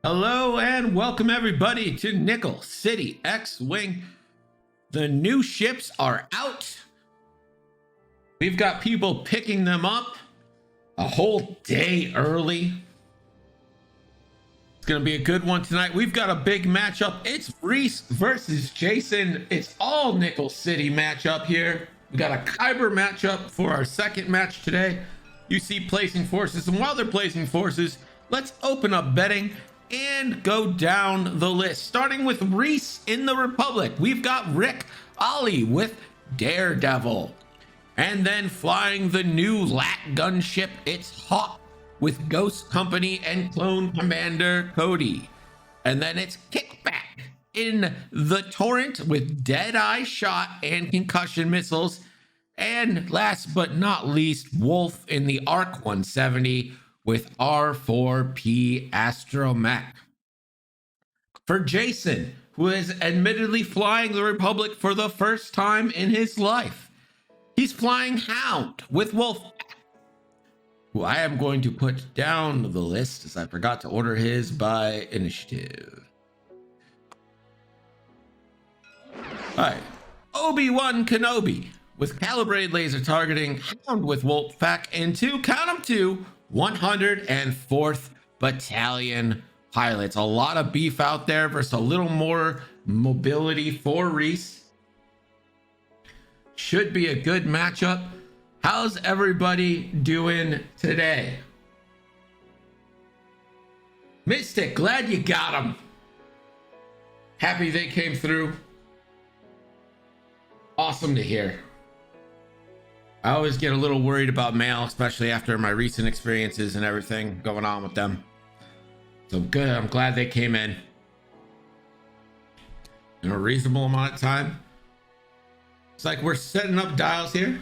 Hello and welcome everybody to Nickel City X-Wing. The new ships are out. We've got people picking them up a whole day early. It's going to be a good one tonight. We've got a big matchup. It's Rhys versus Jason. It's all Nickel City matchup here. We got a Kyber matchup for our second match today. You see placing forces, and while they're placing forces, let's open up betting and go down the list. Starting with Rhys in the Republic, we've got Rick Ollie with Daredevil. And then flying the new LAT gunship, it's Hawk with Ghost Company and Clone Commander Cody. And then it's Kickback in the Torrent with Deadeye Shot and Concussion Missiles. And last but not least, Wolf in the Arc 170 with R4P Astromech. For Jason, who is admittedly flying the Republic for the first time in his life, he's flying Hound with Wolf, who I am going to put down the list as I forgot to order his by initiative. All right, Obi-Wan Kenobi with calibrated laser targeting, Hound with Wolfpack, and count them, 104th Battalion pilots. A lot of beef out there versus a little more mobility for Rhys. Should be a good matchup. How's everybody doing today? Mystic, glad you got them. Happy they came through. Awesome to hear. I always get a little worried about mail, especially after my recent experiences and everything going on with them. So good, I'm glad they came in a reasonable amount of time. It's like we're setting up dials here.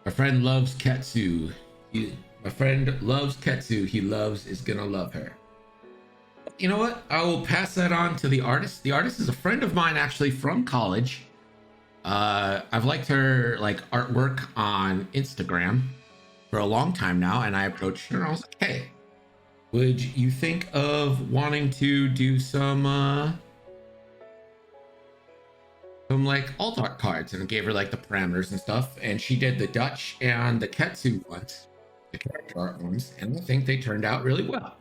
My friend loves Ketsu. My friend loves Ketsu. He loves is gonna love her. You know what? I will pass that on to the artist. The artist is a friend of mine, actually, from college. I've liked her artwork on Instagram for a long time now, and I approached her and I was like, "Hey, would you think of wanting to do some alt art cards?" And I gave her the parameters and stuff, and she did the Dutch and the Ketsu ones, the character art ones, and I think they turned out really well.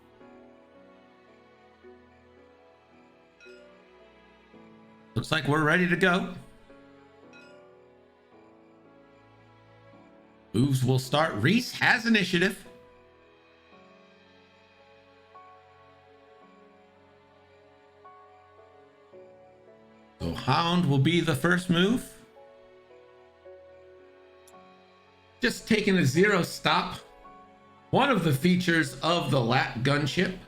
Looks like we're ready to go. Moves will start. Rhys has initiative. So Hound will be the first move. Just taking a zero stop. One of the features of the LAT gunship,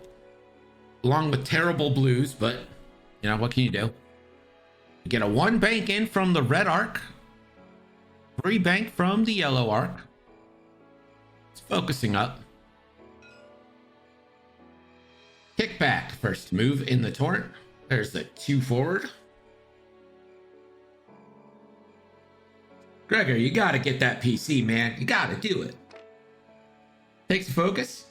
along with terrible blues, but you know, what can you do? You get a 1 bank in from the red arc, 3 bank from the yellow arc. It's focusing up. Kickback, first move in the torrent. There's the 2 forward. Gregor, you gotta get that PC, man. You gotta do it. Takes a focus.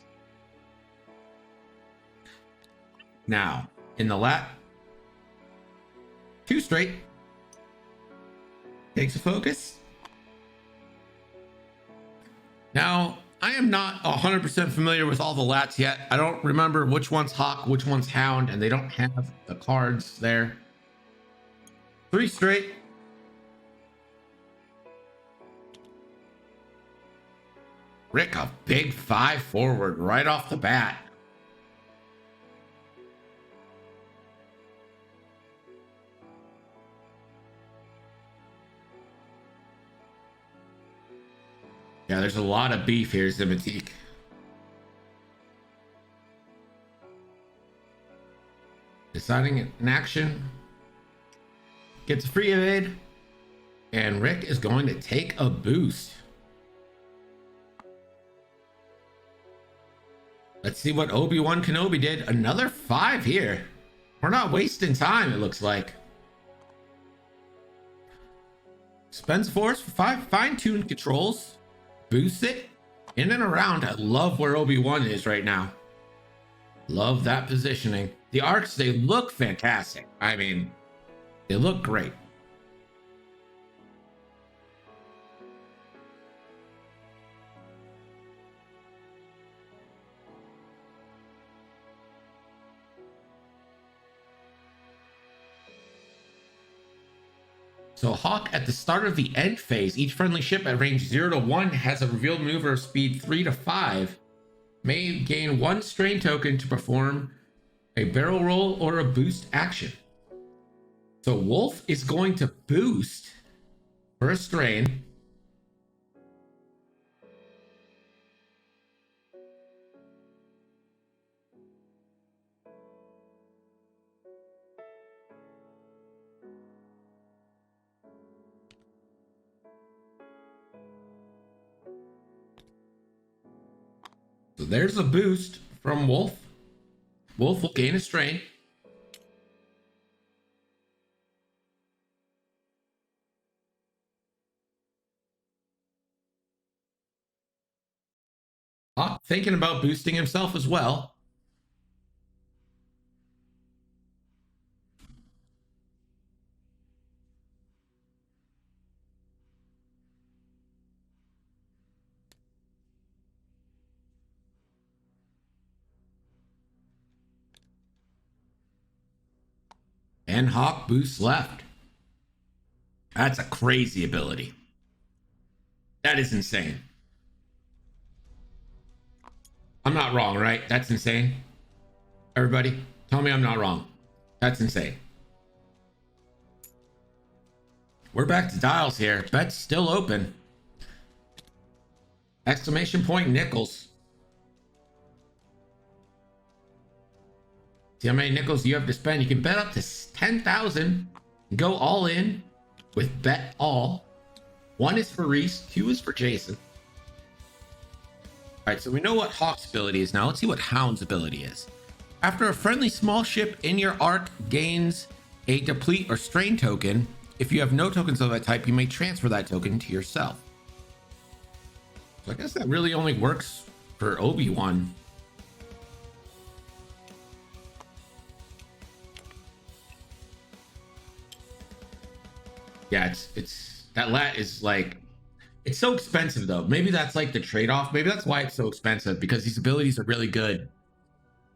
Now, in the LAT, 2 straight. Takes a focus. Now, I am not 100% familiar with all the LATs yet. I don't remember which one's Hawk, which one's Hound, and they don't have the cards there. 3 straight. Rick, a big 5 forward right off the bat. Yeah, there's a lot of beef here, Zimatique. Deciding an action. Gets a free evade. And Rick is going to take a boost. Let's see what Obi-Wan Kenobi did. Another 5 here. We're not wasting time, it looks like. Spends force for 5 fine-tuned controls. Boost it. In and around. I love where Obi-Wan is right now. Love that positioning. The arcs, they look fantastic. I mean, they look great. So Hawk, at the start of the end phase, each friendly ship at range 0 to 1 has a revealed maneuver of speed 3 to 5, may gain 1 strain token to perform a barrel roll or a boost action. So Wolf is going to boost for a strain. So there's a boost from Wolf. Wolf will gain a strain. Hawk thinking about boosting himself as well. And Hawk boosts left. That's a crazy ability. That is insane. I'm not wrong, right? That's insane. Everybody, tell me I'm not wrong. That's insane. We're back to dials here. Bet's still open. Exclamation point nickels. See how many nickels you have to spend. You can bet up to 10,000 and go all in with bet all. 1 is for Rhys, 2 is for Jason. All right, so we know what Hawk's ability is now. Let's see what Hound's ability is. After a friendly small ship in your arc gains a deplete or strain token, if you have no tokens of that type, you may transfer that token to yourself. So I guess that really only works for Obi-Wan. Yeah, it's that lat is like, it's so expensive though. Maybe that's like the trade-off. Maybe that's why it's so expensive, because these abilities are really good.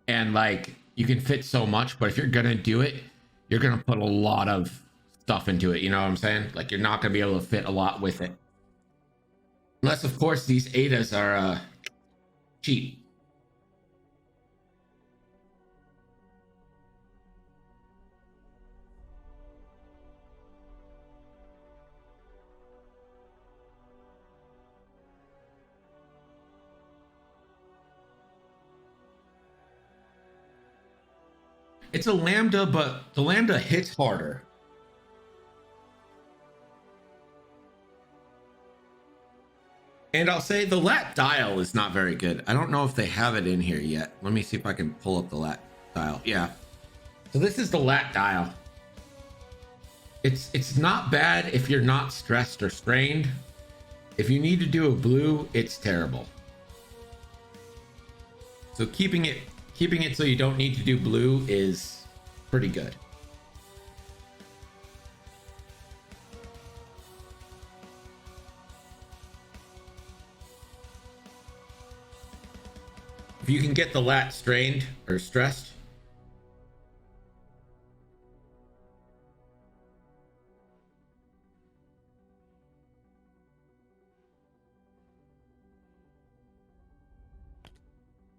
And like, you can fit so much, but if you're gonna do it, you're gonna put a lot of stuff into it. You know what I'm saying? Like, you're not gonna be able to fit a lot with it. Unless, of course, these Adas are cheap. It's a lambda, but the lambda hits harder. And I'll say the lat dial is not very good. I don't know if they have it in here yet. Let me see if I can pull up the lat dial. Yeah. So this is the lat dial. It's not bad if you're not stressed or strained. If you need to do a blue, it's terrible. So keeping it so you don't need to do blue is pretty good. If you can get the lat strained or stressed,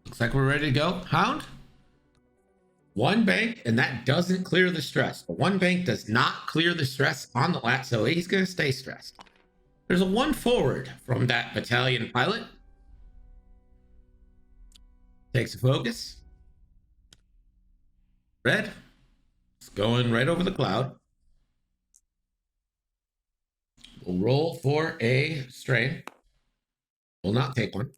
looks like we're ready to go. Hound, 1 bank, and that doesn't clear the stress. The 1 bank does not clear the stress on the lat, so he's going to stay stressed. There's a 1 forward from that battalion pilot. Takes a focus. Red. It's going right over the cloud. We'll roll for a strain. Will not take one.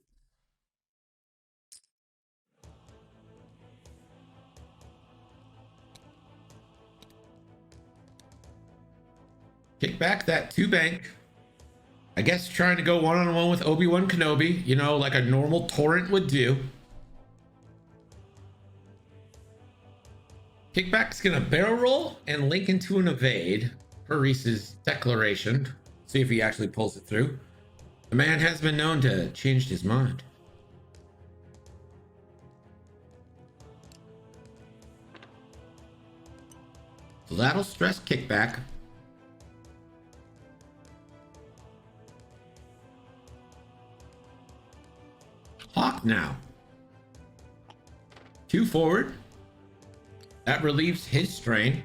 Kick back that 2 bank. I guess trying to go one-on-one with Obi-Wan Kenobi, you know, like a normal torrent would do. Kickback's gonna barrel roll and link into an evade per Rhys's declaration. See if he actually pulls it through. The man has been known to change his mind. So that'll stress kickback. Hawk now. 2 forward. That relieves his strain.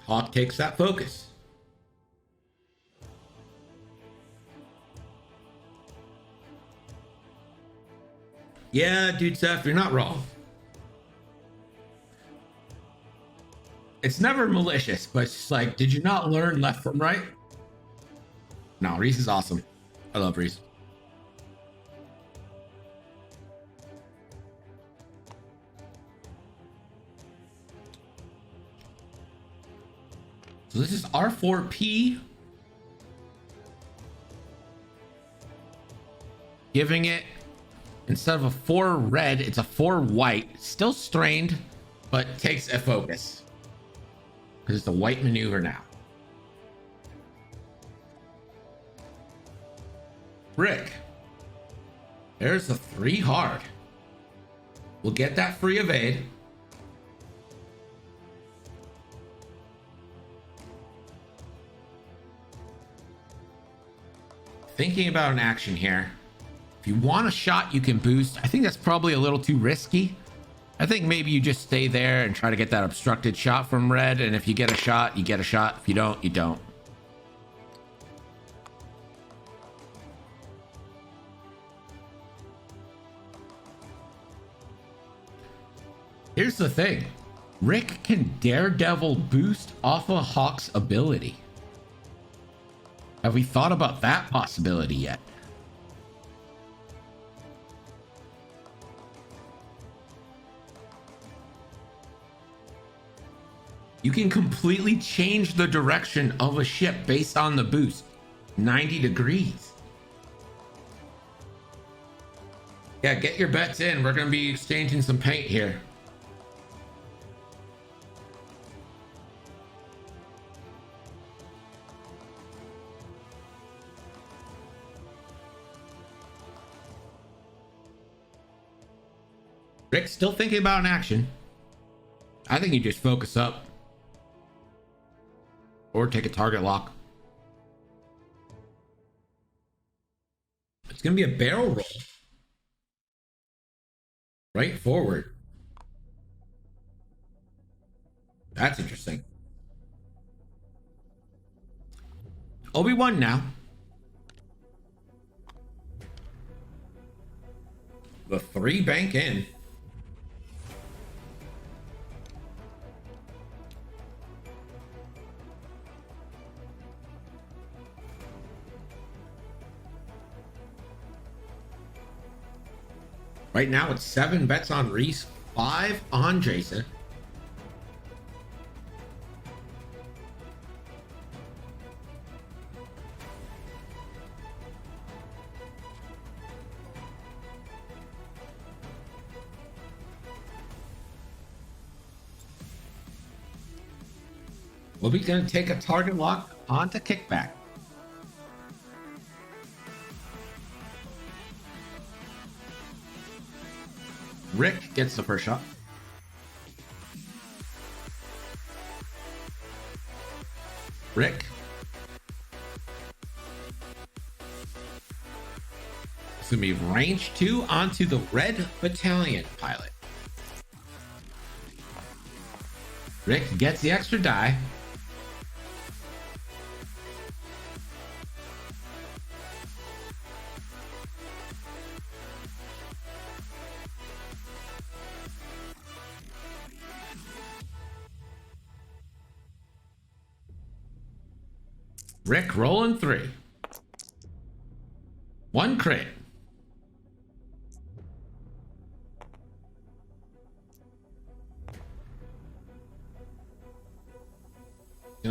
Hawk takes that focus. Yeah, dude, Seth, you're not wrong. It's never malicious, but it's just like, did you not learn left from right? No, Rhys is awesome. I love Rhys. So this is R4P. Giving it, instead of a 4 red, it's a 4 white. Still strained, but takes a focus. Because it's a white maneuver now. Rick. There's the 3 hard. We'll get that free evade. Thinking about an action here. If you want a shot, you can boost. I think that's probably a little too risky. I think maybe you just stay there and try to get that obstructed shot from red. And if you get a shot, you get a shot. If you don't, you don't. Here's the thing. Rick can Daredevil boost off of Hawk's ability. Have we thought about that possibility yet? You can completely change the direction of a ship based on the boost. 90 degrees. Yeah, get your bets in. We're going to be exchanging some paint here. Rick's still thinking about an action. I think you just focus up. Or take a target lock. It's going to be a barrel roll. Right forward. That's interesting. Obi-Wan now. The 3 bank in. Right now, it's 7 bets on Rhys, 5 on Jason. We'll be going to take a target lock onto kickback. Rick gets the first shot. Rick. It's going to be range 2 onto the red battalion pilot. Rick gets the extra die. Rick rolling 3. 1 crit.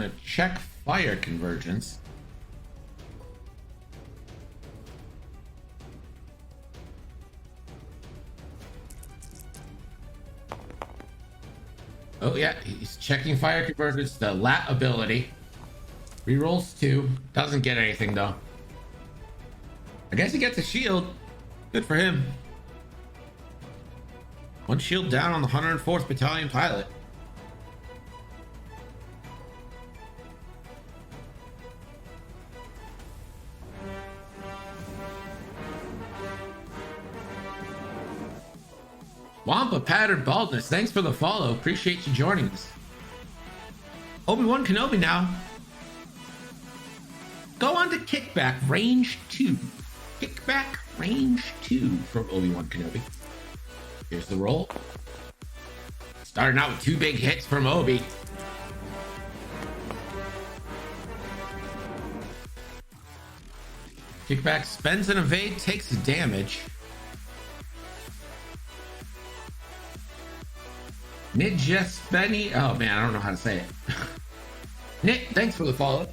gonna check fire convergence. Oh yeah, he's checking fire convergence, the lat ability. Rerolls 2. Doesn't get anything though. I guess he gets a shield. Good for him. One shield down on the 104th Battalion pilot. Wampa Patterned Baldness, thanks for the follow. Appreciate you joining us. Obi-Wan Kenobi now. Go on to Kickback Range 2. Kickback Range 2 from Obi-Wan Kenobi. Here's the roll. Starting out with 2 big hits from Obi. Kickback spends an evade, takes damage. Nidjespeni. Oh man, I don't know how to say it. Nick, thanks for the follow.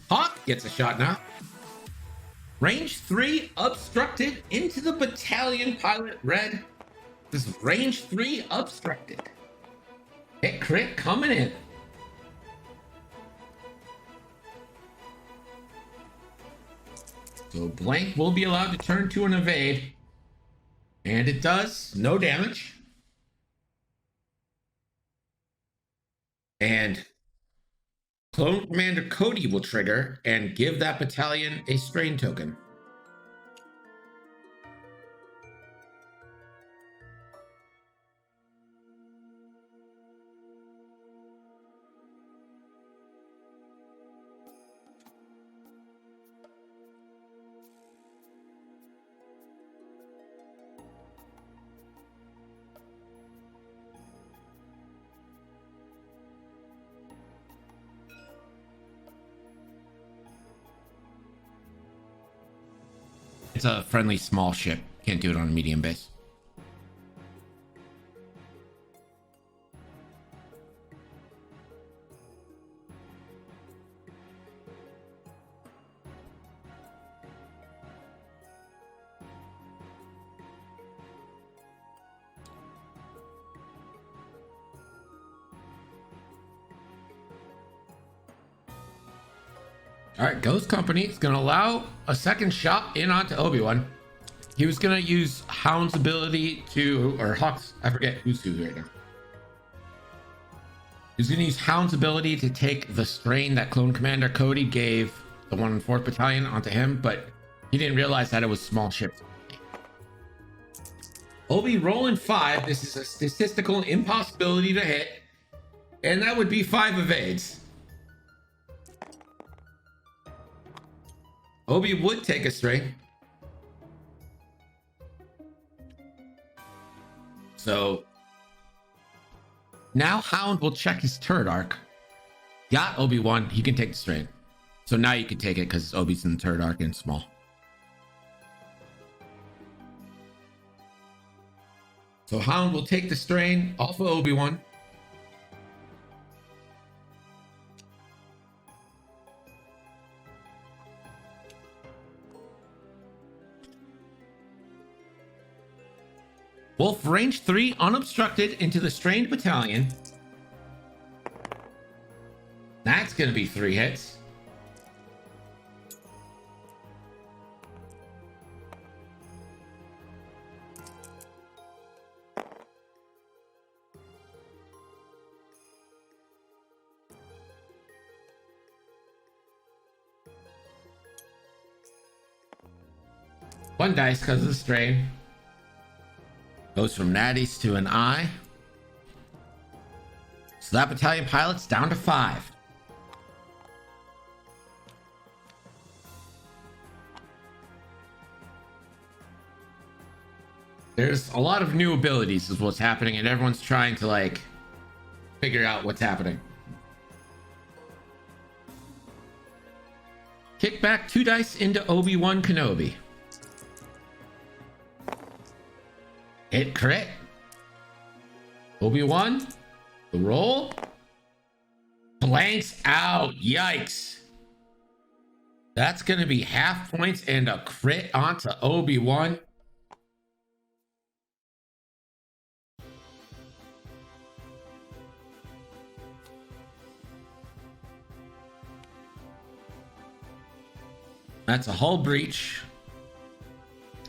Hawk gets a shot now. Range 3 obstructed into the battalion pilot red. This is range 3 obstructed. Hit crit coming in. So blank will be allowed to turn to an evade. And it does. No damage. And Clone Commander Cody will trigger and give that battalion a strain token. It's a friendly small ship. Can't do it on a medium base. All right, Ghost Company is going to allow a second shot in onto Obi-Wan. He was going to use Hound's ability to, or Hawk's, I forget who's who right now. He's going to use Hound's ability to take the strain that Clone Commander Cody gave the 104th Battalion onto him, but he didn't realize that it was small ships. Obi rolling 5. This is a statistical impossibility to hit, and that would be 5 evades. Obi would take a strain. So now Hound will check his turret arc. Got Obi-Wan, he can take the strain. So now you can take it because Obi's in the turret arc and small. So Hound will take the strain off of Obi-Wan. Wolf range 3 unobstructed into the strained battalion. That's going to be 3 hits. One dice because of the strain. Goes from natties to an I. So that battalion pilot's down to 5. There's a lot of new abilities is what's happening, and everyone's trying to like figure out what's happening. Kick back 2 dice into Obi-Wan Kenobi. Hit crit. Obi-Wan, the roll. blanks out. Yikes. That's going to be half points and a crit onto Obi-Wan. That's a hull breach.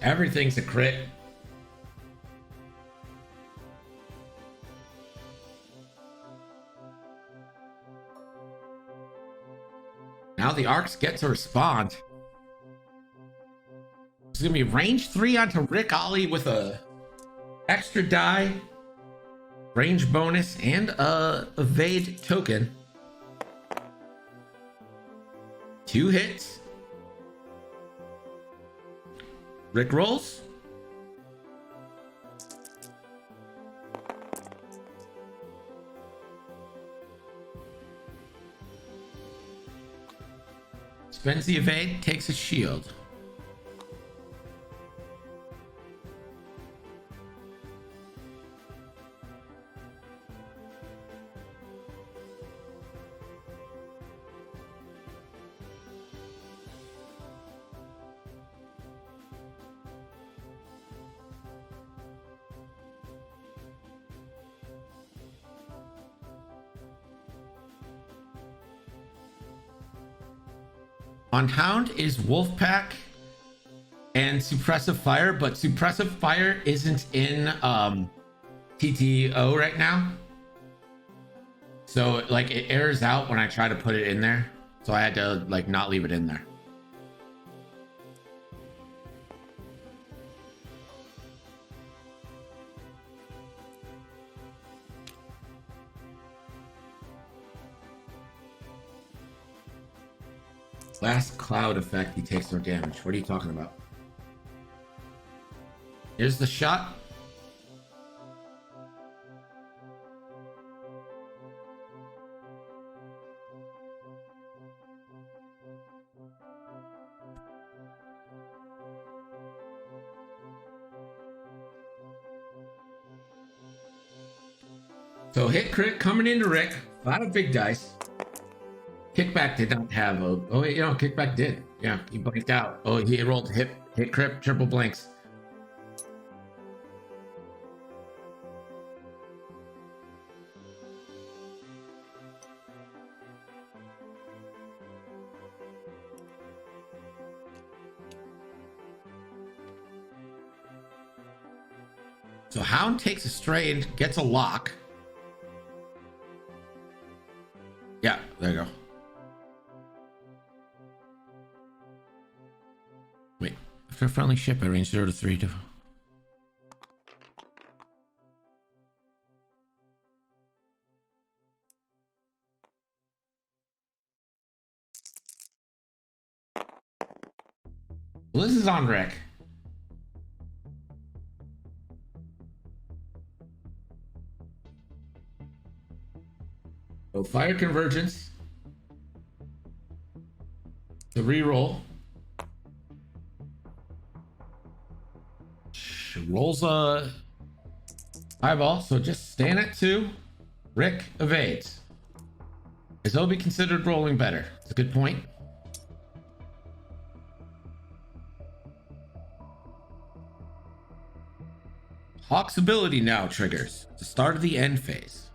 Everything's a crit. Now the arcs get to respond. It's gonna be range 3 onto Rick Ollie with a extra die, range bonus, and a evade token. 2 hits. Rick rolls. Spends the evade, takes a shield. On Hound is Wolfpack and Suppressive Fire, but Suppressive Fire isn't in TTO right now. So like it errors out when I try to put it in there. So I had to like not leave it in there. Last cloud effect, he takes no damage. What are you talking about? Here's the shot. So hit crit coming into Rick. A lot of big dice. Kickback did not have a... Oh, wait, you know, Kickback did. Yeah, he blanked out. Oh, he rolled hit crit, triple blanks. So Hound takes a strain, gets a lock. Yeah, there you go. Wait, after a friendly ship, I range 0 to 3 to... Well, this is on Rick. So fire convergence. The reroll. Rolls a eyeball, so just stand at 2. Rick evades. Is Obi considered rolling better? It's a good point. Hawk's ability now triggers the start of the end phase.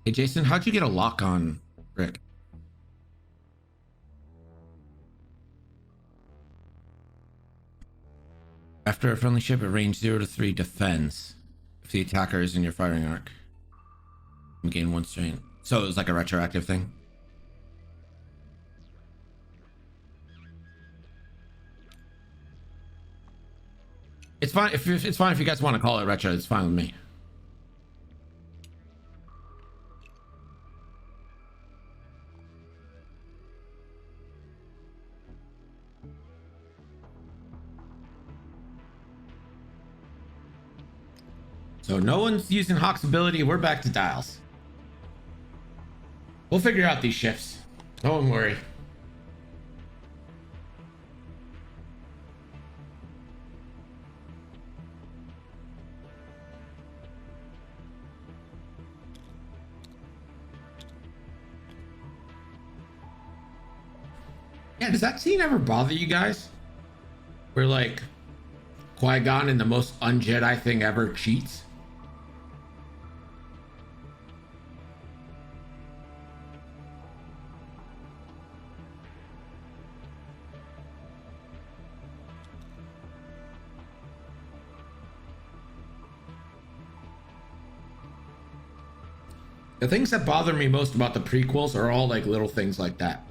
Hey Jason, how'd you get a lock on Rick? After a friendly ship at range 0 to 3 defends if the attacker is in your firing arc. You gain 1 strain. So it was like a retroactive thing. It's fine if you guys want to call it retro. It's fine with me. So no one's using Hawk's ability. We're back to dials. We'll figure out these shifts. Don't worry. Yeah, does that scene ever bother you guys? Where like Qui-Gon in the most un-Jedi thing ever cheats? The things that bother me most about the prequels are all like little things like that.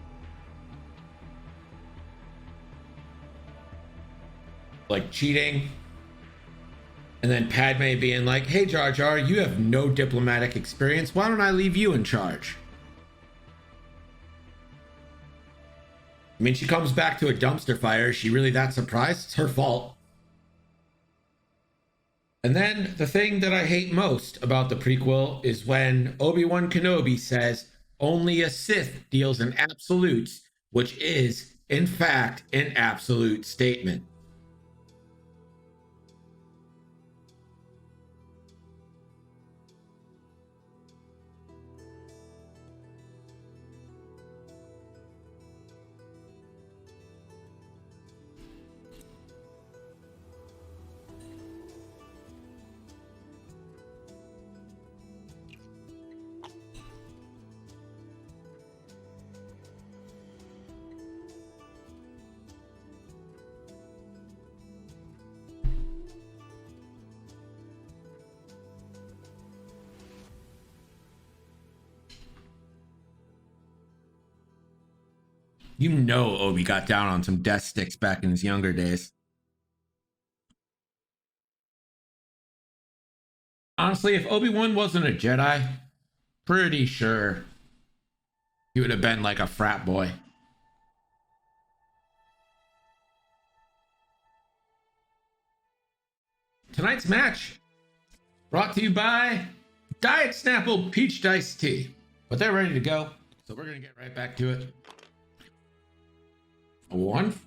Like cheating, and then Padme being like, "Hey Jar Jar, you have no diplomatic experience. Why don't I leave you in charge?" I mean, she comes back to a dumpster fire. Is she really that surprised? It's her fault. And then the thing that I hate most about the prequel is when Obi-Wan Kenobi says only a Sith deals in absolutes, which is, in fact, an absolute statement. You know, Obi got down on some death sticks back in his younger days. Honestly, if Obi-Wan wasn't a Jedi, pretty sure he would have been like a frat boy. Tonight's match brought to you by Diet Snapple Peach Diced Tea. But they're ready to go, so we're going to get right back to it. One.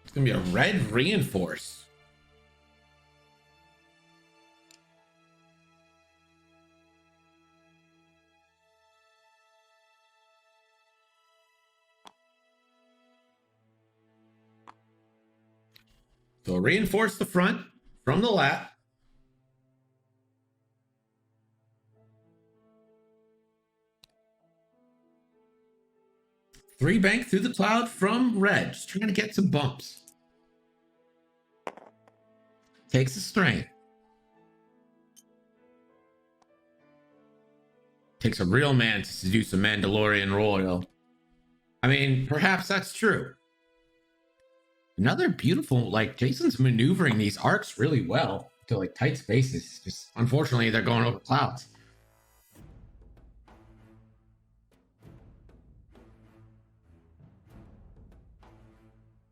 It's going to be a red reinforce. So reinforce the front from the lap. Three bank through the cloud from red. Just trying to get some bumps. Takes a strain. Takes a real man to seduce a Mandalorian royal. I mean, perhaps that's true. Another beautiful, like, Jason's maneuvering these arcs really well to like tight spaces. Just unfortunately, they're going over clouds.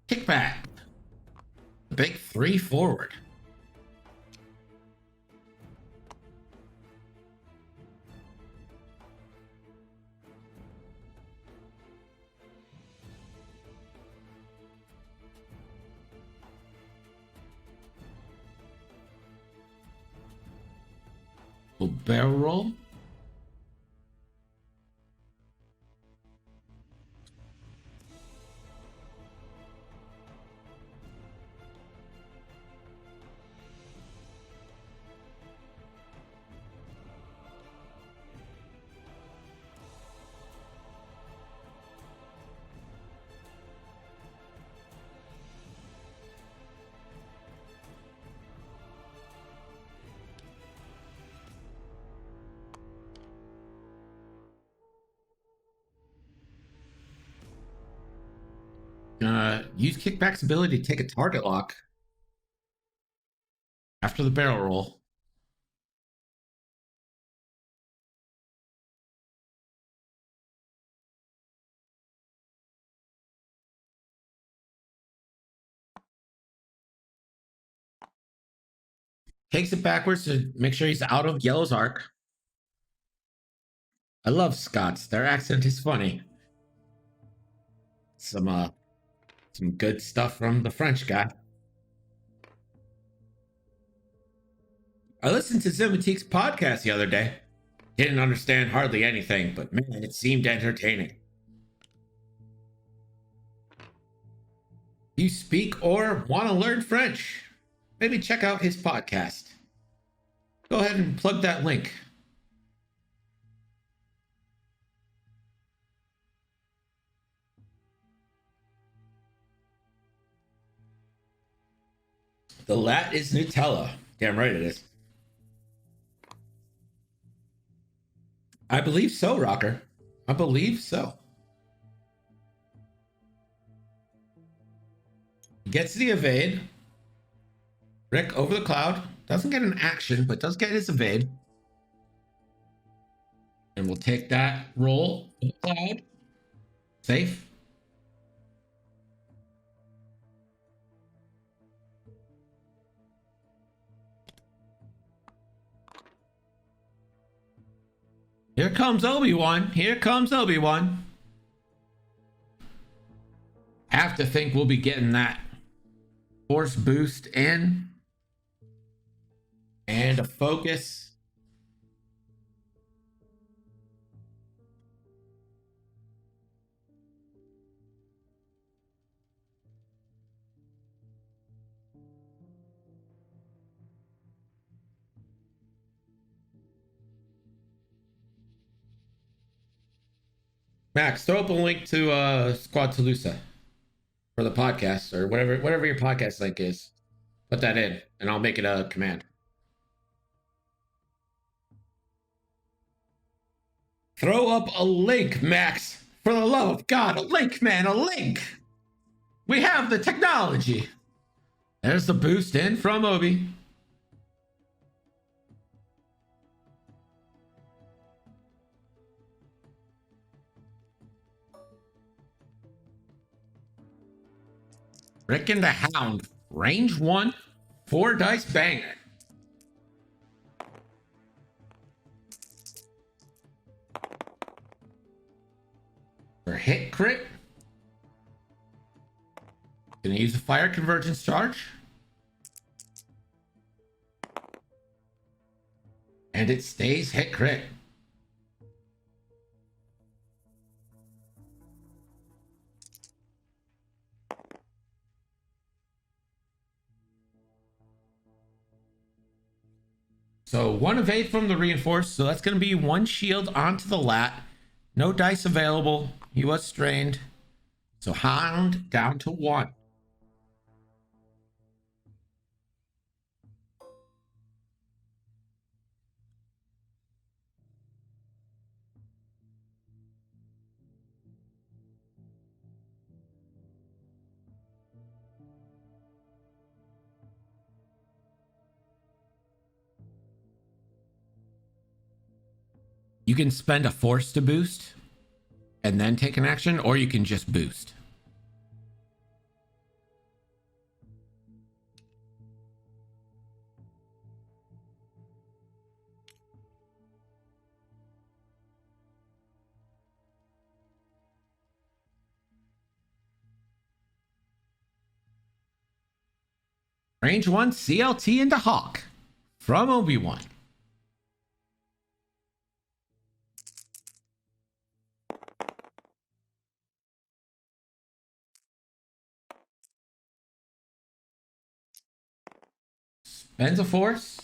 Kickback. Big three forward. Little barrel roll. Use kickback's ability to take a target lock after the barrel roll. Takes it backwards to make sure he's out of Yellow's arc. I love Scots. Their accent is funny. Some good stuff from the French guy. I listened to Zimatique's podcast the other day. Didn't understand hardly anything, but man, it seemed entertaining. If you speak or want to learn French, maybe check out his podcast. Go ahead and plug that link. The lat is Nutella. Damn right it is. I believe so, Rocker. I believe so. Gets the evade. Rick over the cloud. Doesn't get an action, but does get his evade. And we'll take that roll to the cloud. Safe. Here comes Obi-Wan. Here comes Obi-Wan. Have to think we'll be getting that force boost in. And a focus. Max, throw up a link to Squad Toulouse for the podcast or whatever your podcast link is. Put that in, and I'll make it a command. Throw up a link, Max. For the love of God, a link, man, a link. We have the technology. There's the boost in from Obi. Rick and the Hound. Range 1. 4 dice banger. For hit crit. Gonna use a fire convergence charge. And it stays hit crit. So 1 evade from the reinforced. So that's going to be 1 shield onto the lat. No dice available. He was strained. So Hound down to 1. You can spend a force to boost and then take an action, or you can just boost. Range 1 CLT into Hawk from Obi-Wan. Spends a force.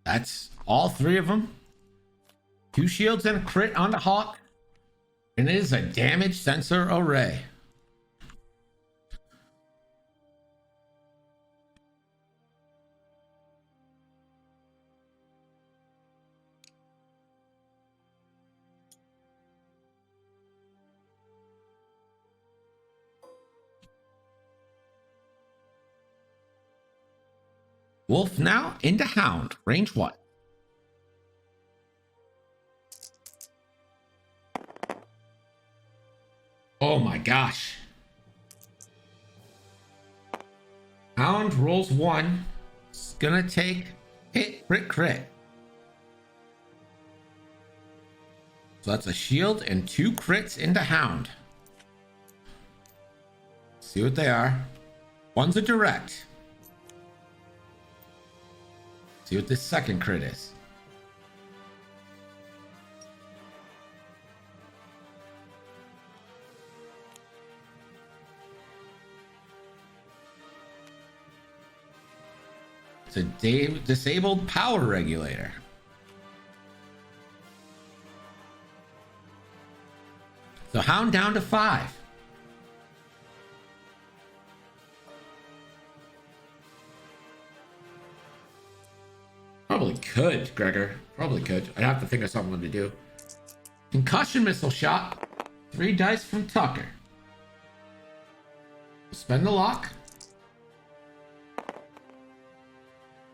That's all 3 of them. 2 shields and a crit on the Hawk. And it is a damage sensor array. Wolf now into Hound, range 1. Oh my gosh. Hound rolls 1. It's gonna take hit, crit. So that's a shield and 2 crits into Hound. See what they are. One's a direct. See what this second crit is. It's a disabled power regulator. So Hound down to 5. Probably could, Gregor. Probably could. I'd have to think of something to do. Concussion missile shot. 3 dice from Tucker. Spend the lock.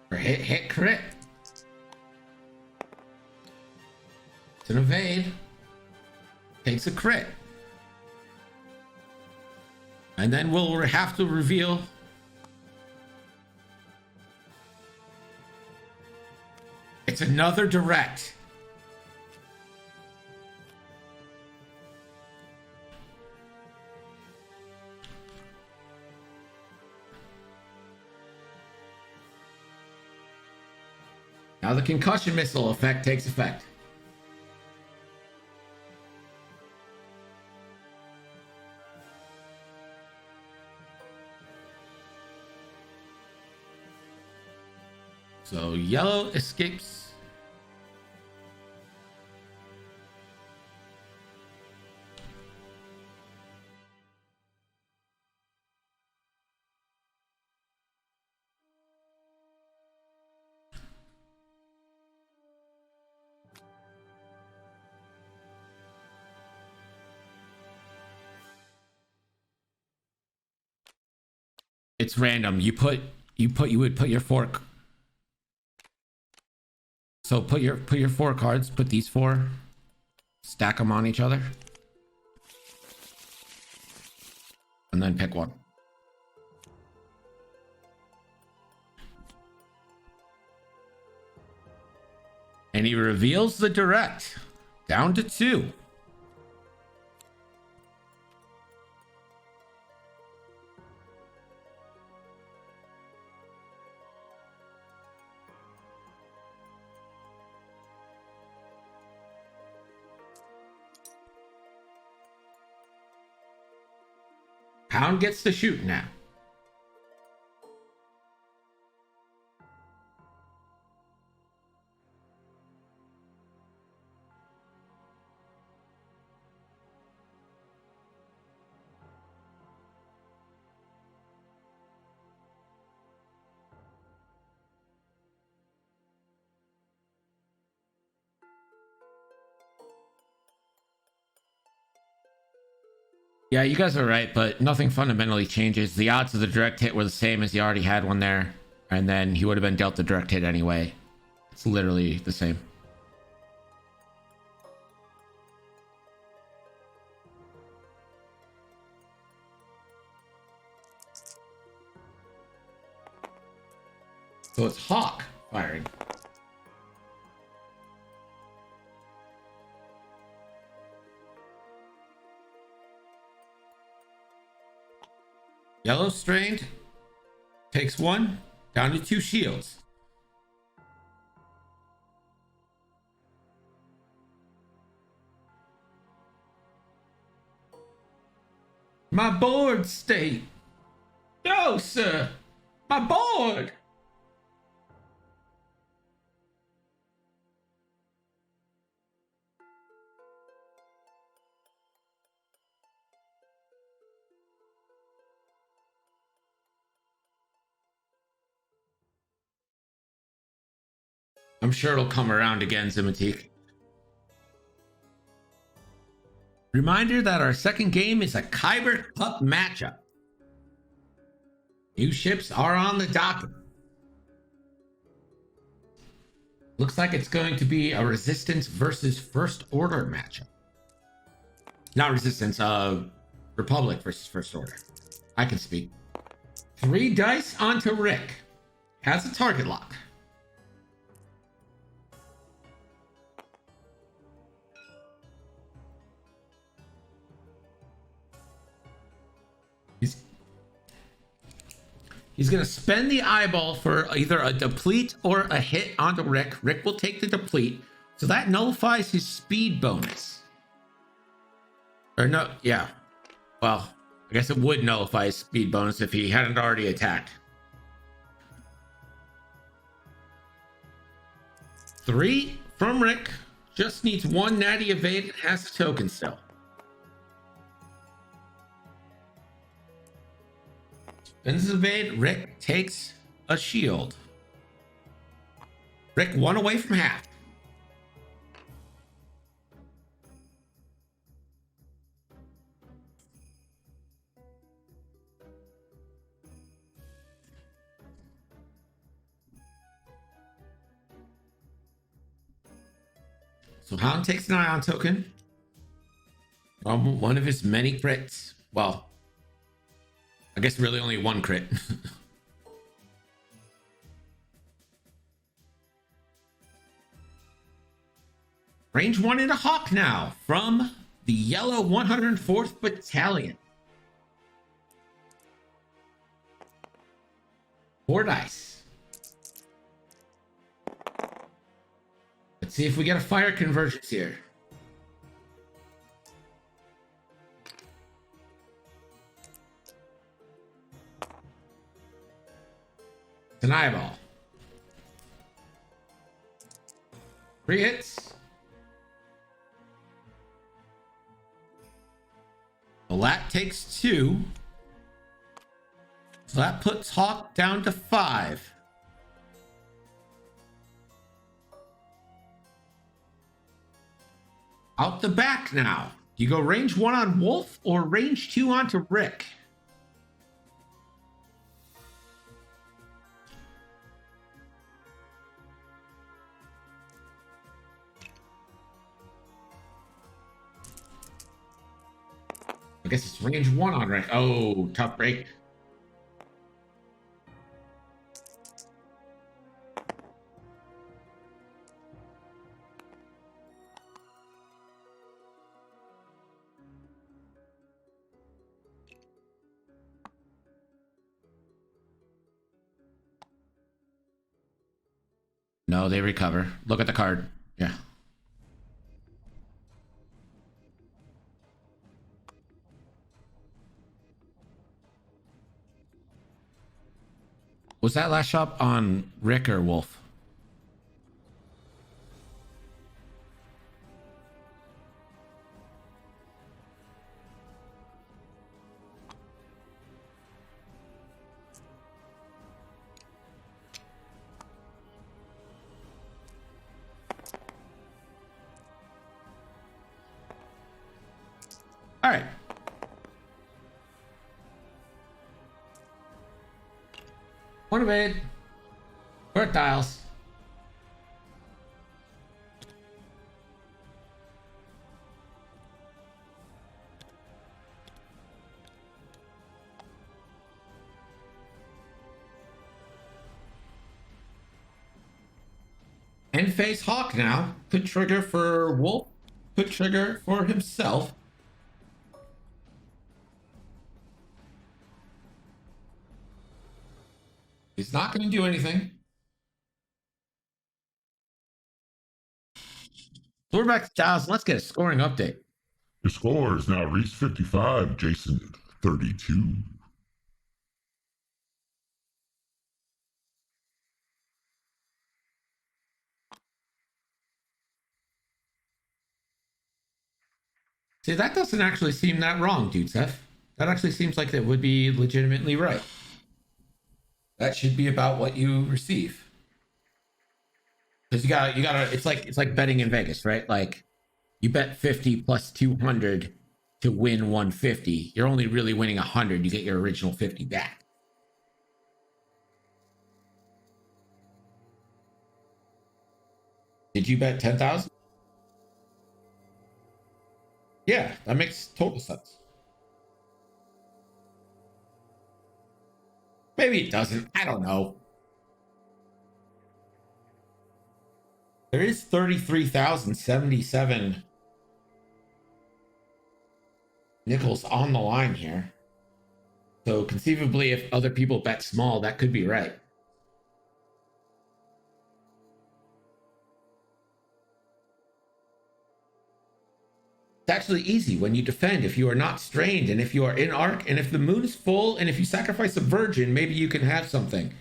For hit, crit. It's an evade. Takes a crit. And then we'll have to reveal. It's another direct. Now the concussion missile effect takes effect. So yellow escapes. It's random. You would put your fork. So put your 4 cards, put these 4, stack them on each other, and then pick one. And he reveals the direct down to 2. Hound gets to shoot now. Yeah, you guys are right, but nothing fundamentally changes. The odds of the direct hit were the same as he already had one there, and then he would have been dealt the direct hit anyway. It's literally the same. So it's Hawk firing. Yellow strained. Takes 1. Down to 2 shields. My board state. No, sir. My board. I'm sure it'll come around again, Zimitik. Reminder that our second game is a Kyber Cup matchup. New ships are on the docket. Looks like it's going to be a Resistance versus First Order matchup. Not Resistance, Republic versus First Order. I can speak. 3 dice onto Rick. Has a target lock. He's going to spend the eyeball for either a deplete or a hit onto Rick. Rick will take the deplete. So that nullifies his speed bonus. Or no, yeah. Well, I guess it would nullify his speed bonus if he hadn't already attacked. 3 from Rick. Just needs 1 natty evade and has a token still. Spins evade. Rick takes a shield. Rick 1 away from half. So Hound takes an ion token. One of his many crits. Well, I guess really only 1 crit. Range 1 into Hawk now from the yellow 104th Battalion. 4 dice. Let's see if we get a fire convergence here. It's an eyeball. 3 hits. The lat takes 2. So that puts Hawk down to 5. Out the back now. You go range 1 on Wolf or range 2 onto Rick? I guess it's range 1 on Rick. Oh, tough break. No, they recover. Look at the card. Yeah. Was that last shot on Rick or Wolf? All right. One evade. Birth dials. End phase Hawk now. Could trigger for Wolf. Could trigger for himself. He's not going to do anything. So we're back to Styles. Let's get a scoring update. The score is now Rhys 55, Jason 32. See, that doesn't actually seem that wrong, dude, Seth. That actually seems like that would be legitimately right. That should be about what you receive. Because you gotta, it's like betting in Vegas, right? Like you bet 50 plus 200 to win 150. You're only really winning 100. You get your original 50 back. Did you bet 10,000? Yeah, that makes total sense. Maybe it doesn't. I don't know. There is 33,077 nickels on the line here. So conceivably, if other people bet small, that could be right. It's actually easy when you defend if you are not strained and if you are in arc and if the moon is full and if you sacrifice a virgin, maybe you can have something.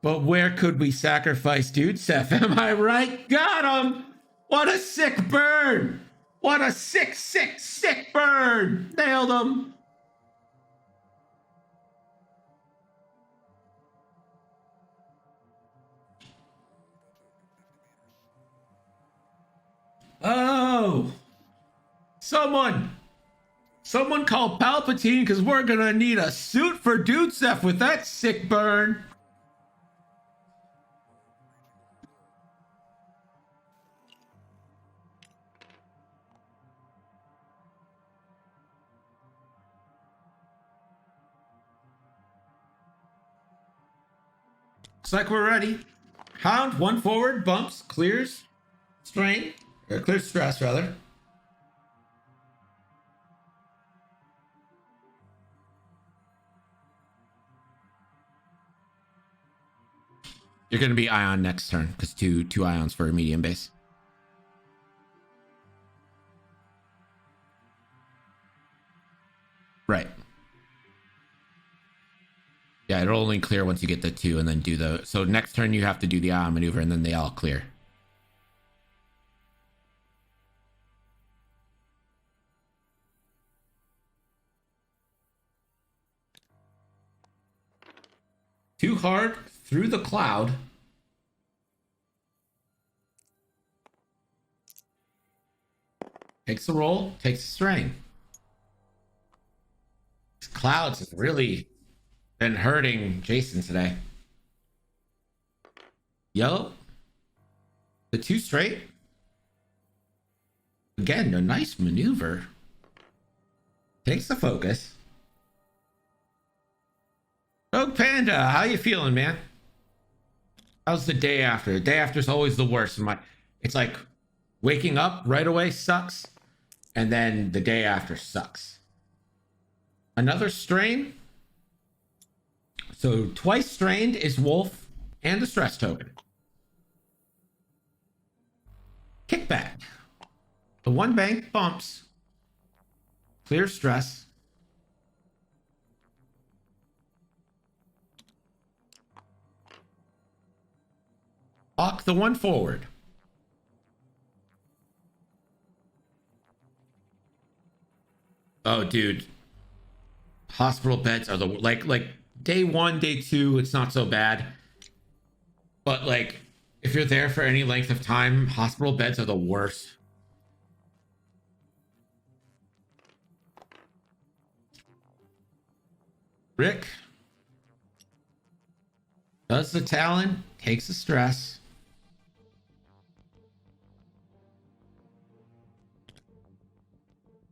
But where could we sacrifice, dude? Seth, am I right? Got him! What a sick burn! What a sick, sick, sick burn! Nailed him! Oh! Someone call Palpatine because we're gonna need a suit for Dudesef with that sick burn. Looks like we're ready. Hound, one forward, bumps, clears strain, or clears stress rather. You're going to be Ion next turn because two Ions for a medium base. Right. Yeah, it'll only clear once you get the 2 and then do the... So next turn you have to do the Ion maneuver and then they all clear. Too hard through the cloud. Takes the roll, takes the strain. These clouds have really been hurting Jason today. Yellow. The 2 straight. Again, a nice maneuver. Takes the focus. Rogue Panda, how you feeling, man? How's the day after? The day after is always the worst. It's like waking up right away sucks, and then the day after sucks. Another strain. So twice strained is Wolf and a stress token. Kickback. The 1 bank bumps. Clear stress. Lock the 1 forward. Oh, dude. Hospital beds are the like day 1, day 2, it's not so bad. But like if you're there for any length of time, hospital beds are the worst. Rick does the Talon, takes the stress.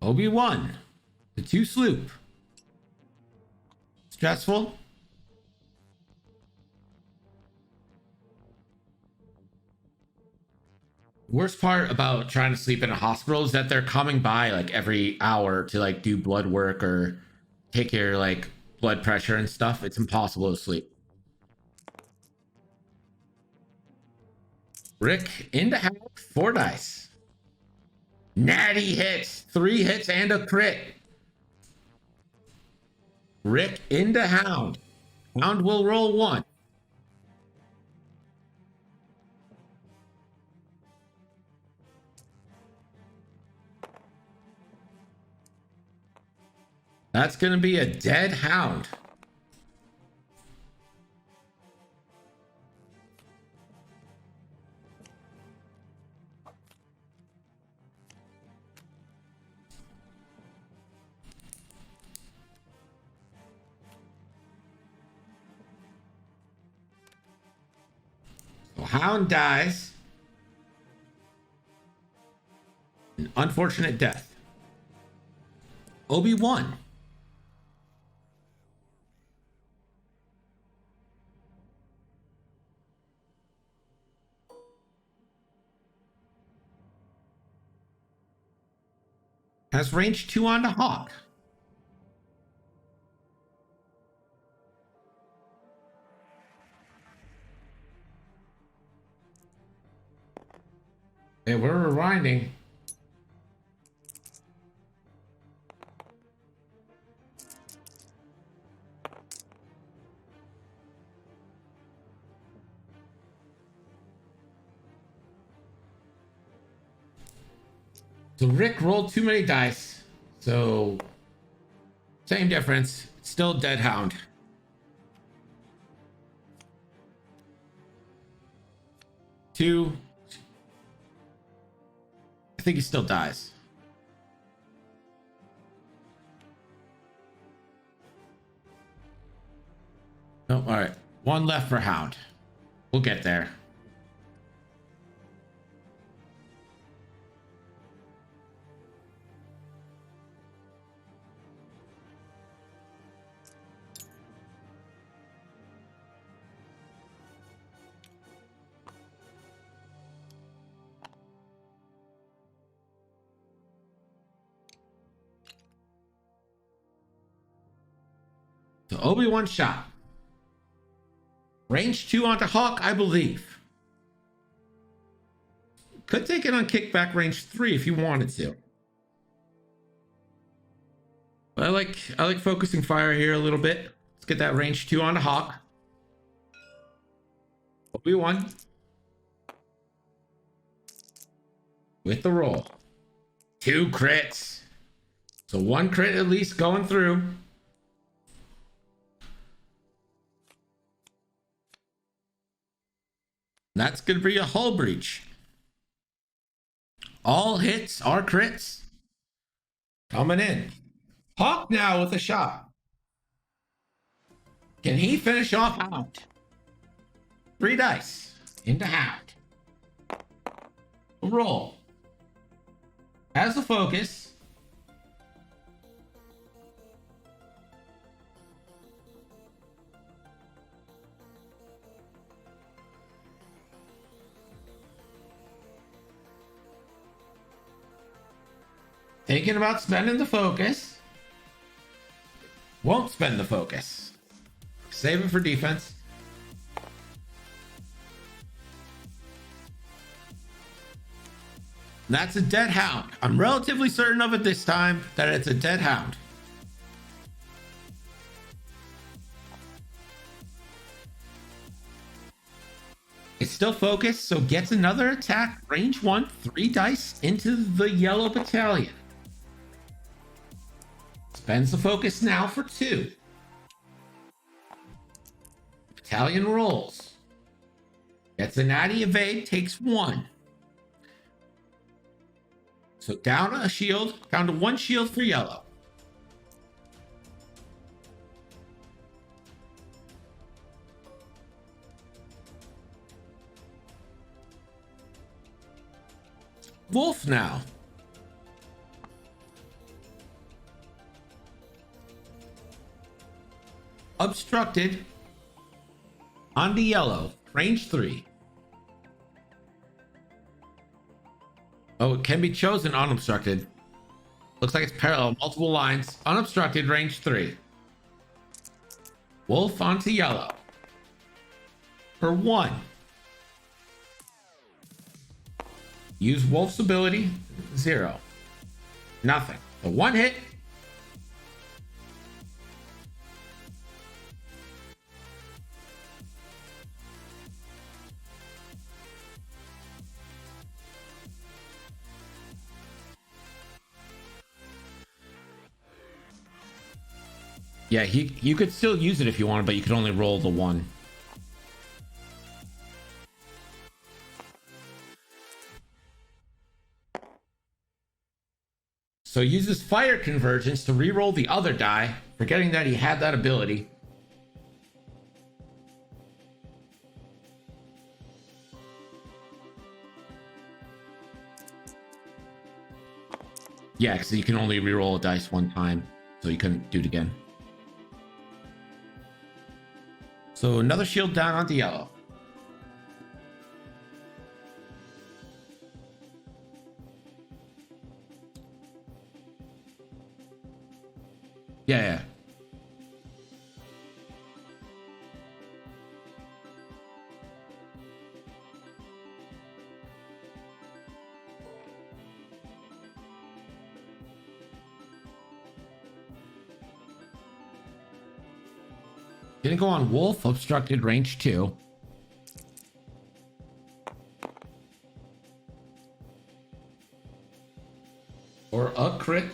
Obi-Wan, the 2 sloop. Stressful. Worst part about trying to sleep in a hospital is that they're coming by like every hour to like do blood work or take your like blood pressure and stuff. It's impossible to sleep. Rick into half, 4 dice. Natty hits, 3 hits and a crit. Rick into Hound. Hound will roll 1. That's going to be a dead Hound. So Hound dies. An unfortunate death. Obi-Wan. Has range 2 on the Hawk. Hey, we're rewinding. So Rick rolled too many dice. So same difference. Still dead hound. Two. I think he still dies. Oh, all right. One left for hound. We'll get there. So Obi-Wan shot. Range 2 onto Hawk, I believe. Could take it on kickback range 3 if you wanted to. But I like focusing fire here a little bit. Let's get that range 2 onto Hawk. Obi-Wan. With the roll. 2 crits. So 1 crit at least going through. That's going to be a hull breach. All hits are crits. Coming in. Hawk now with a shot. Can he finish off Hound? 3 dice into Hound. Roll. Has the focus. Thinking about spending the focus. Won't spend the focus. Save it for defense. That's a dead hound. I'm relatively certain of it this time that it's a dead hound. It's still focused, so gets another attack. Range 1, 3 dice into the yellow battalion. Spends the focus now for 2. Battalion rolls. Gets a natty evade, takes 1. So down a shield, down to 1 shield for yellow. Wolf now. Obstructed on the yellow, range 3. Oh, it can be chosen unobstructed. Looks like it's parallel, multiple lines. Unobstructed, range 3. Wolf onto yellow. For 1. Use Wolf's ability, 0. Nothing. A 1 hit. Yeah, you could still use it if you wanted, but you could only roll the 1. So uses fire convergence to re-roll the other die, forgetting that he had that ability. Yeah, because you can only re-roll a dice 1 time, so you couldn't do it again. So another shield down onto yellow. Yeah. Didn't go on Wolf, obstructed range 2. Or a crit.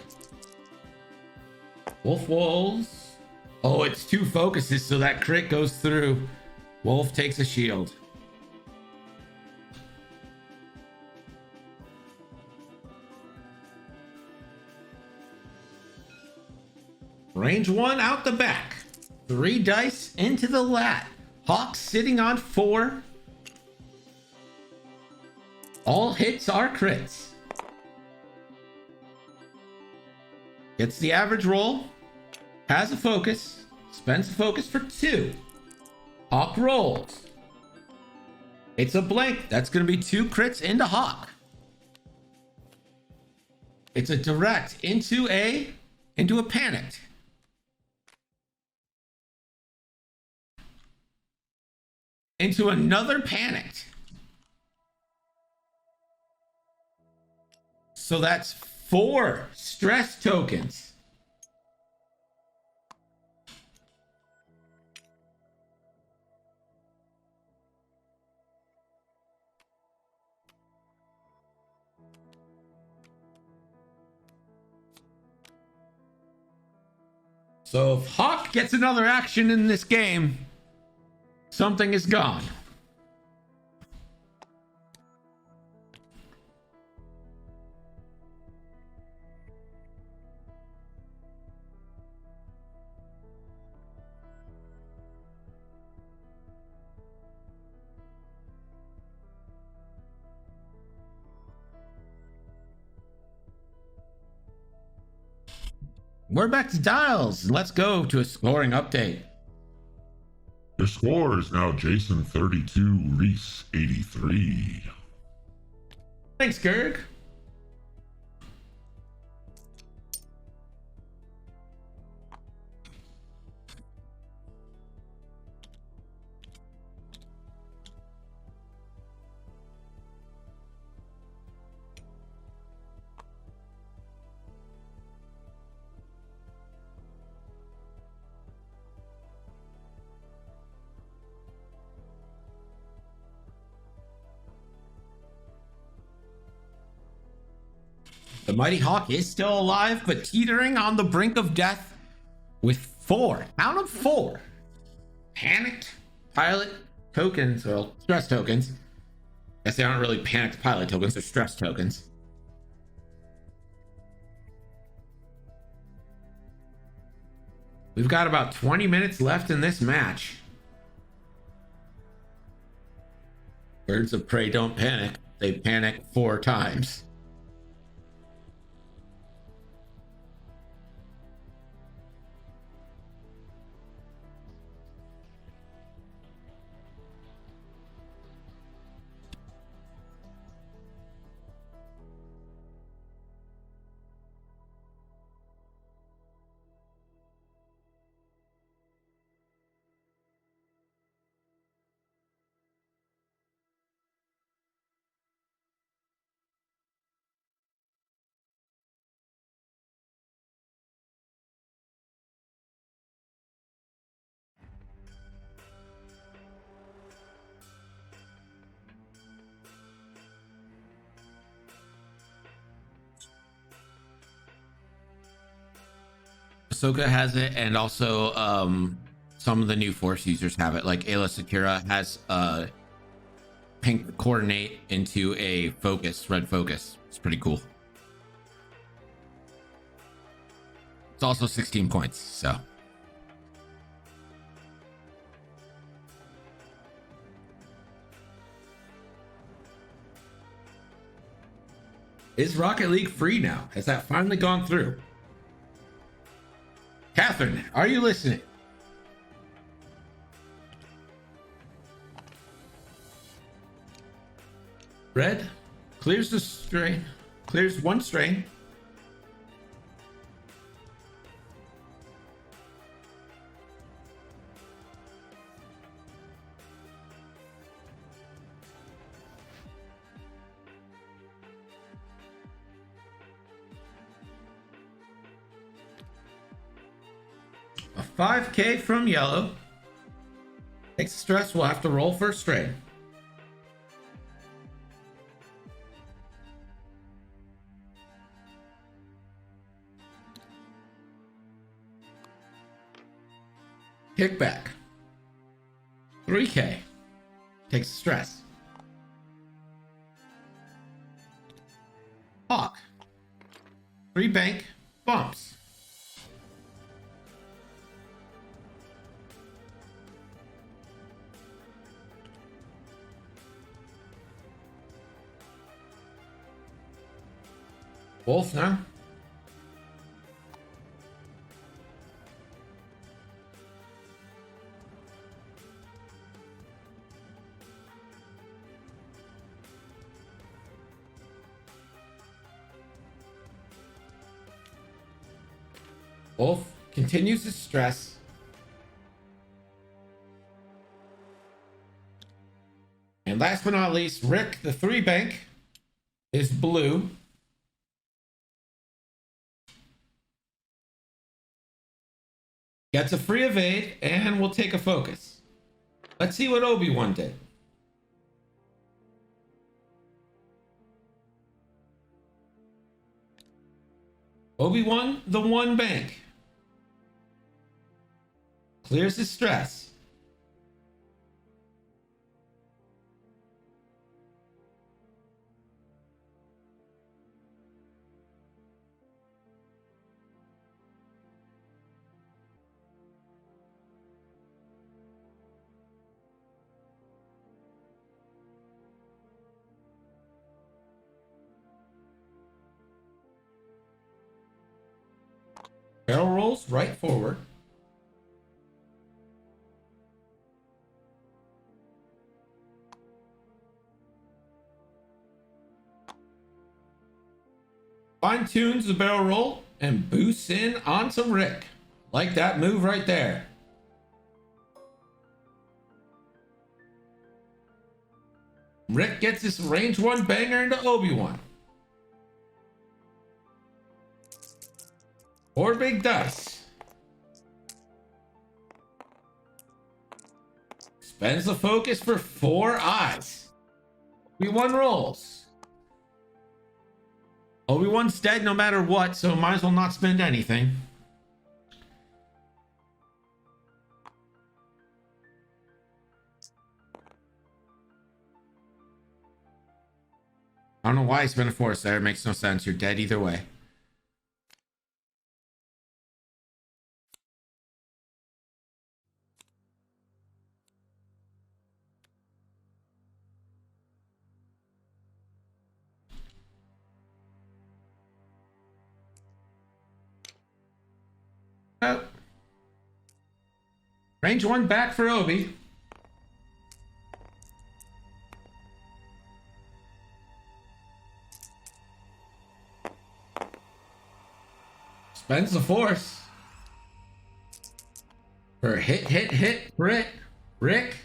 Wolf Wolves. Oh, it's 2 focuses, so that crit goes through. Wolf takes a shield. Range 1 out the back. 3 dice into the lat. Hawk sitting on 4. All hits are crits. Gets the average roll. Has a focus. Spends a focus for 2. Hawk rolls. It's a blank. That's going to be 2 crits into Hawk. It's a direct into a panicked. Into another panicked. So that's 4 stress tokens. So if Hawk gets another action in this game, something is gone. We're back to dials. Let's go to a scoring update. Your score is now Jason 32, Rhys 83. Thanks, Gerg. The Mighty Hawk is still alive, but teetering on the brink of death with 4, out of 4, panicked pilot tokens, well, stress tokens. Guess they aren't really panicked pilot tokens, they're stress tokens. We've got about 20 minutes left in this match. Birds of prey don't panic. They panic 4 times. Ahsoka has it, and also some of the new Force users have it. Like Ayla Secura has pink coordinate into a focus, red focus. It's pretty cool. It's also 16 points, so. Is Rocket League free now? Has that finally gone through? Catherine, are you listening? Red clears the strain, clears 1 strain. 5K from yellow. Takes the stress. We'll have to roll for a strain. Kickback. 3K. Takes the stress. Hawk. 3 bank. Bumps. Both now. Wolf continues to stress. And last but not least, Rick, the 3 bank, is blue. Gets a free evade, and we'll take a focus. Let's see what Obi-Wan did. Obi-Wan, the 1 bank. Clears his stress. Barrel rolls right forward. Fine tunes the barrel roll and boosts in onto Rick. Like that move right there. Rick gets this range 1 banger into Obi-Wan. 4 big dice. Spends the focus for 4 eyes. Obi-Wan rolls. Obi-Wan's dead no matter what, so might as well not spend anything. I don't know why he spent a force there. It makes no sense. You're dead either way. Oh. Range 1 back for Obi. Spends the force. For hit, Rick.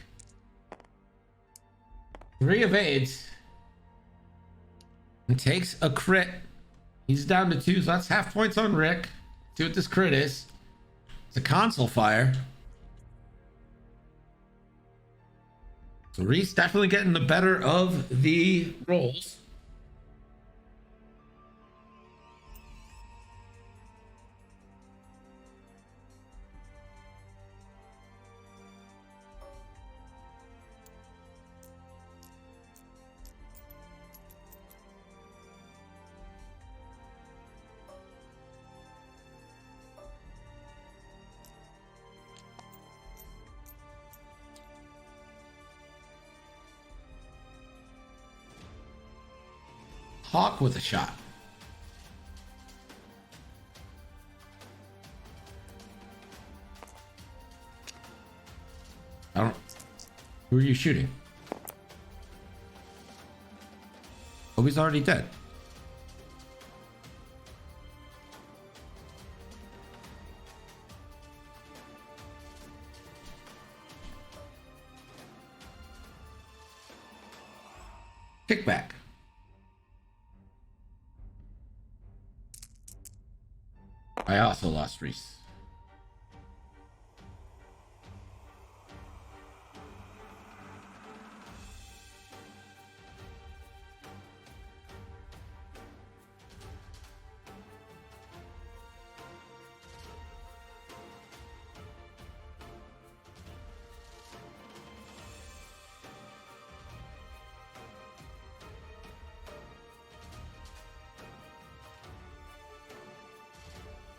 3 evades. And takes a crit. He's down to 2, so that's half points on Rick. See what this crit is. It's a console fire. So Rhys definitely getting the better of the rolls. Hawk with a shot. I don't... Who are you shooting? Oh, he's already dead. Kickback. I also lost Rhys.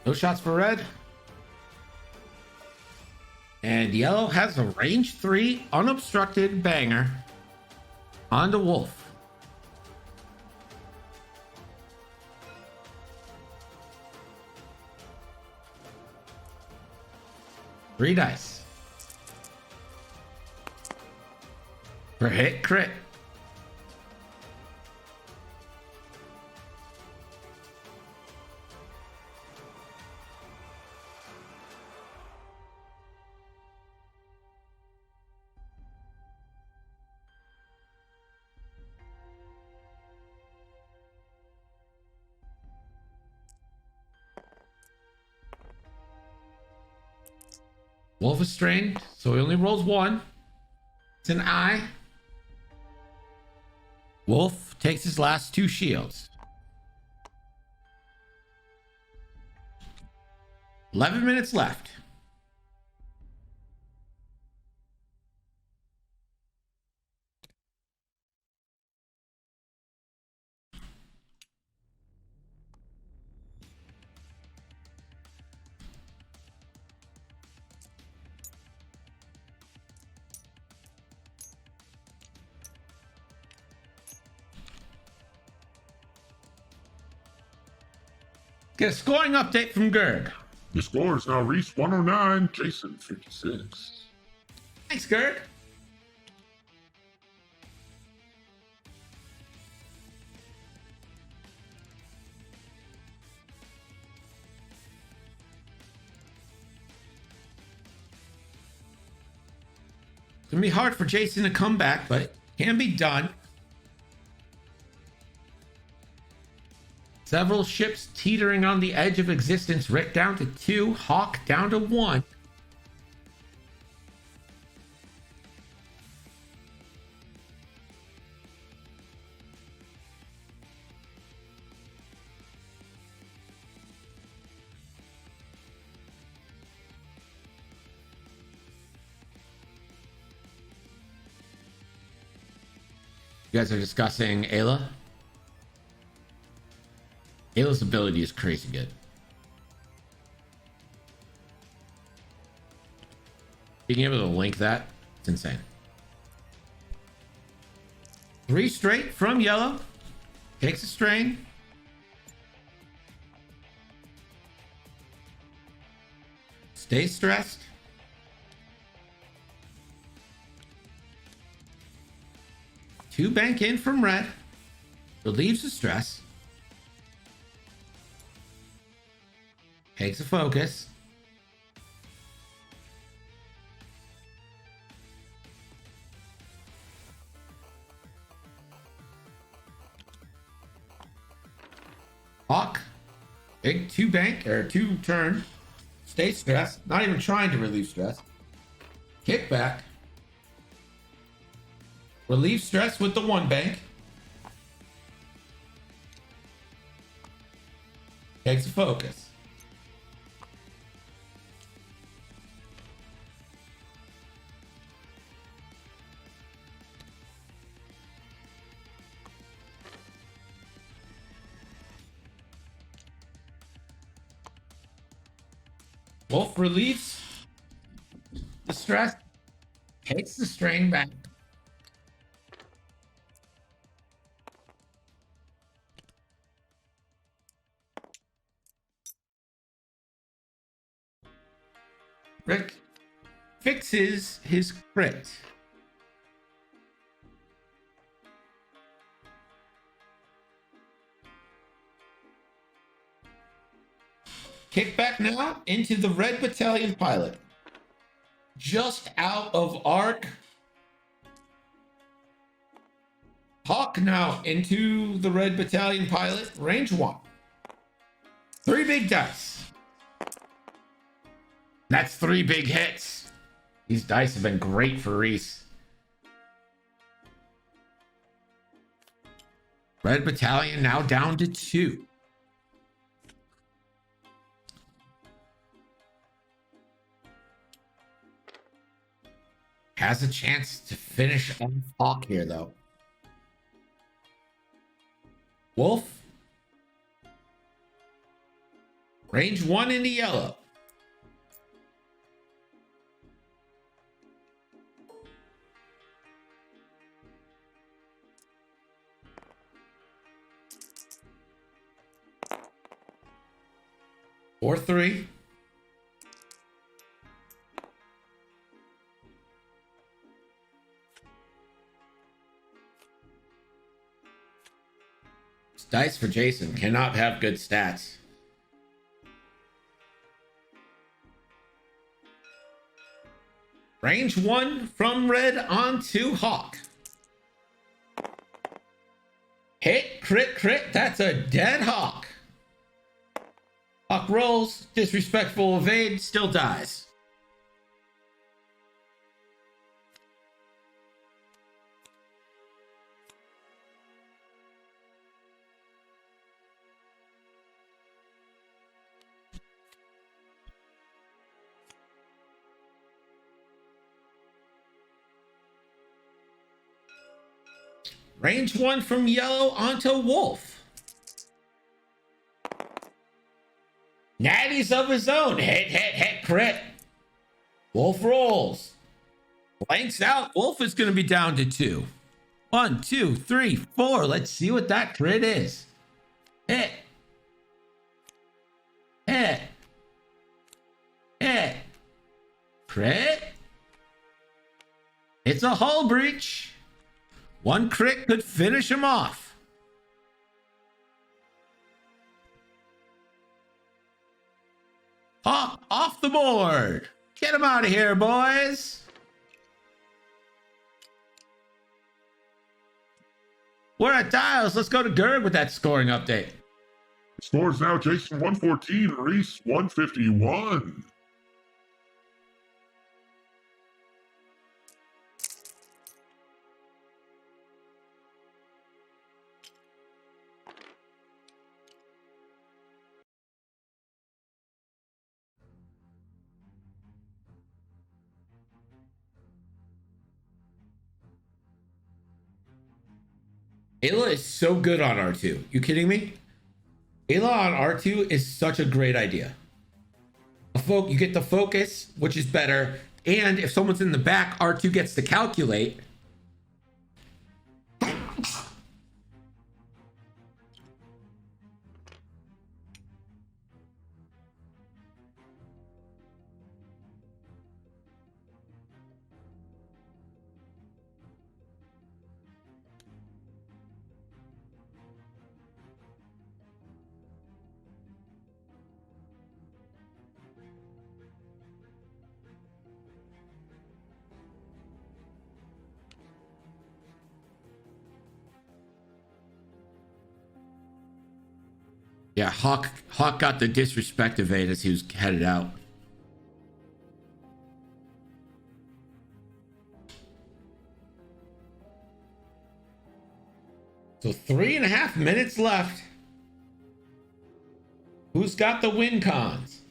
No shots for red. And yellow has a range 3 unobstructed banger on the wolf. Three dice. For hit crit. Wolf is strained, so he only rolls 1. It's an eye. Wolf takes his last 2 shields. 11 minutes left. Get a scoring update from Gerg. The score is now Rhys 109, Jason 56. Thanks, Gerg. It's gonna be hard for Jason to come back, but it can be done. Several ships teetering on the edge of existence. Rick down to 2, Hawk down to 1. You guys are discussing Ayla. Ayla's ability is crazy good. Being able to link that, it's insane. 3 straight from yellow. Takes a strain. Stays stressed. Two bank in from red. Relieves the stress. Takes a focus. Hawk. Big 2 bank or 2 turn. Stay stressed. Not even trying to relieve stress. Kick back. Relieve stress with the 1 bank. Takes a focus. Wolf relieves the stress, takes the strain back. Rick fixes his crit. Kick back now into the Red Battalion pilot. Just out of arc. Hawk now into the Red Battalion pilot. Range 1. 3 big dice. That's 3 big hits. These dice have been great for Rhys. Red Battalion now down to 2. Has a chance to finish off Hawk here, though. Wolf. Range 1 into yellow. Or 3. Dice for Jason cannot have good stats. Range 1 from red onto Hawk. Hit, crit, crit. That's a dead Hawk. Hawk rolls, disrespectful evade, still dies. Range 1 from yellow onto Wolf. Natties of his own. Hit, hit, hit, crit. Wolf rolls. Blanks out. Wolf is going to be down to 2. 1, 2, 3, 4. Let's see what that crit is. Hit. Hit. Hit. Crit. It's a hull breach. 1 crit could finish him off. Hawk off the board. Get him out of here, boys. We're at dials. Let's go to Gerg with that scoring update. Scores now Jason 114, Rhys 151. Ayla is so good on R2. You kidding me? Ayla on R2 is such a great idea. You get the focus, which is better. And if someone's in the back, R2 gets to calculate. Yeah, Hawk got the disrespect evade as he was headed out. So 3.5 minutes left. Who's got the win cons?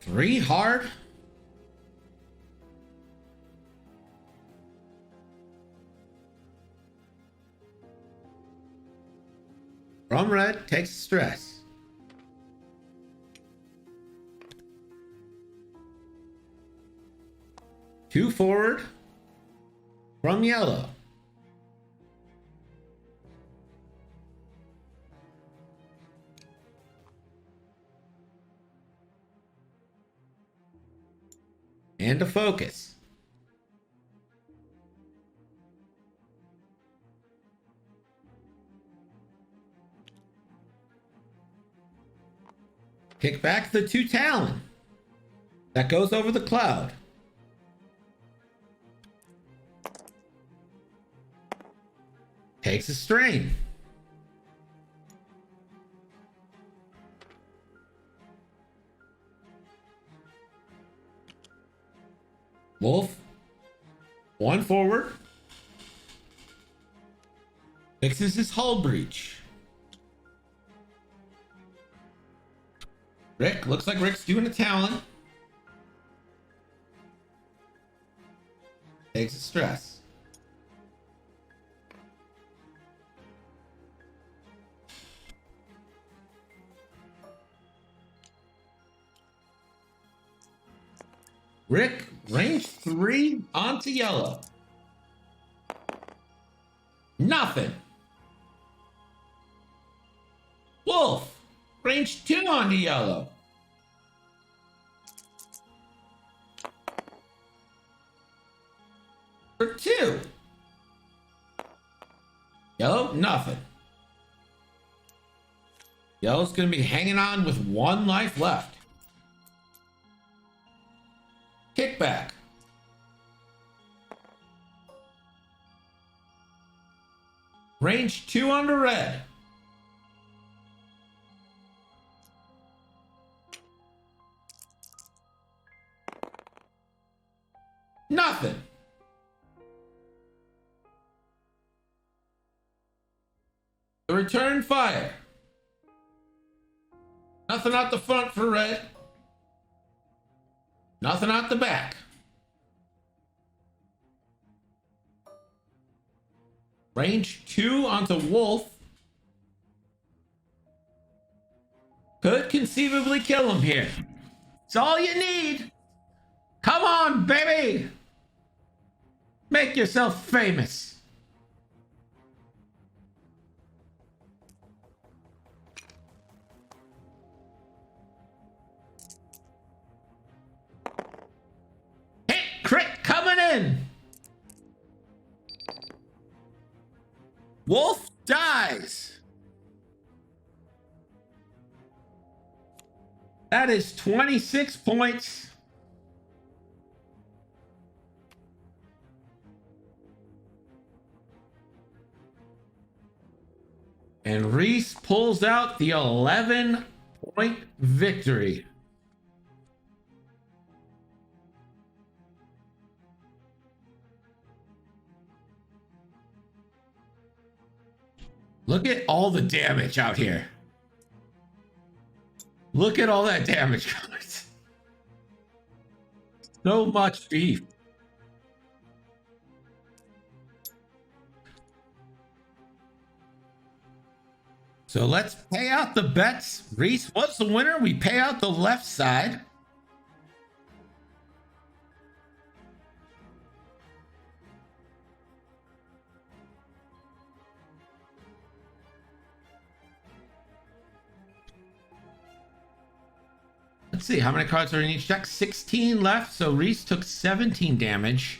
Three hard. From red takes stress. Two forward from yellow. And a focus. Kick back the 2 Talon. That goes over the cloud. Takes a strain. Wolf. 1 forward. Fixes his hull breach. Rick, looks like Rick's doing a talent. Takes a stress. Rick, range 3 onto yellow. Nothing. Wolf, range 2 onto yellow. For 2. Yellow, nothing. Yellow's going to be hanging on with 1 life left. Kickback. Range 2 onto red. Nothing. The return fire. Nothing out the front for red. Nothing out the back. Range 2 onto wolf. Could conceivably kill him here. It's all you need. Come on, baby. Make yourself famous. Hit crit coming in. Wolf dies. That is 26 points. And Rhys pulls out the 11-point victory. Look at all the damage out here. Look at all that damage, guys. So much beef. So let's pay out the bets. Rhys was the winner. We pay out the left side. Let's see, how many cards are in each deck? 16 left. So Rhys took 17 damage.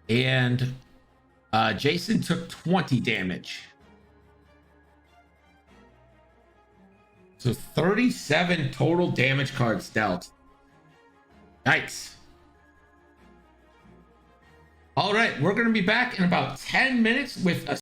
And Jason took 20 damage. So 37 total damage cards dealt. Yikes. All right, we're going to be back in about 10 minutes with a